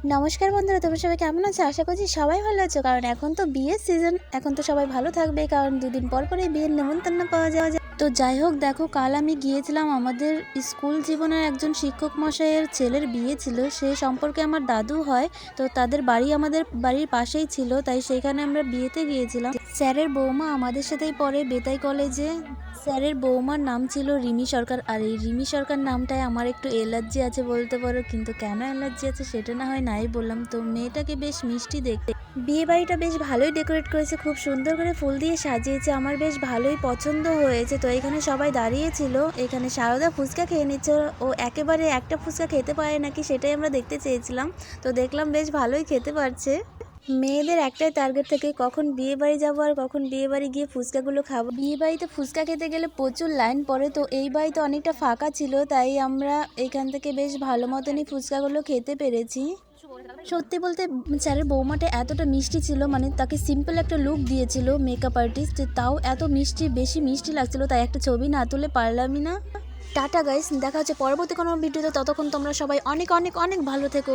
নমস্কার বন্ধুরা, তোমরা সবাই কেমন আছো? আশা করছি সবাই ভালো আছো, কারণ এখন তো বিয়ের সিজন। এখন তো সবাই ভালো থাকবে, কারণ দুদিন পর পরেই বিয়ের নেমন্তন্ন পাওয়া যায়। তো যাই হোক, দেখো, কাল আমি গিয়েছিলাম, আমাদের স্কুল জীবনের একজন শিক্ষক মশাইয়ের ছেলের বিয়ে ছিল। সে সম্পর্কে আমার দাদু হয়, তো তাদের বাড়ি আমাদের বাড়ির পাশেই ছিল, তাই সেখানে আমরা বিয়েতে গিয়েছিলাম। স্যারের বৌমা আমাদের সাথেই পড়ে বেতাই কলেজে। স্যারের বৌমার নাম ছিল রিমি সরকার, আর এই রিমি সরকার নামটায় আমার একটু অ্যালার্জি আছে বলতে পারো, কিন্তু কেন অ্যালার্জি আছে সেটা না হয় নাই বললাম। তো মেয়েটাকে বেশ মিষ্টি দেখতে। বিয়ে বাড়িটা বেশ ভালোই ডেকোরেট করেছে, খুব সুন্দর করে ফুল দিয়ে সাজিয়েছে, আমার বেশ ভালোই পছন্দ হয়েছে। তো এখানে সবাই দাঁড়িয়েছিল, এখানে সারদা ফুচকা খেয়ে নিচ্ছে। ও একেবারে একটা ফুচকা খেতে পারে নাকি সেটাই আমরা দেখতে চেয়েছিলাম। তো দেখলাম বেশ ভালোই খেতে পারছে। মেয়েদের একটাই টার্গেট থাকে, কখন বিয়ে বাড়ি যাবো আর কখন বিয়ে বাড়ি গিয়ে ফুচকাগুলো খাবো। বিয়ে বাড়িতে ফুচকা খেতে গেলে প্রচুর লাইন পড়ে, তো এই বাড়িতে অনেকটা ফাঁকা ছিল, তাই আমরা এখান থেকে বেশ ভালো মতনই ফুচকাগুলো খেতে পেরেছি। সত্যি বলতে স্যারের বৌমাটা এতটা মিষ্টি ছিল, মানে তাকে সিম্পল একটা লুক দিয়েছিল মেকআপ আর্টিস্ট, তাও এত মিষ্টি, বেশি মিষ্টি লাগছিল, তাই একটা ছবি না তুলে পারলামই না। টাটা গাইস, দেখা হচ্ছে পরবর্তী কোনো ভিডিওতে। ততক্ষণ তোমরা সবাই অনেক অনেক অনেক ভালো থেকো।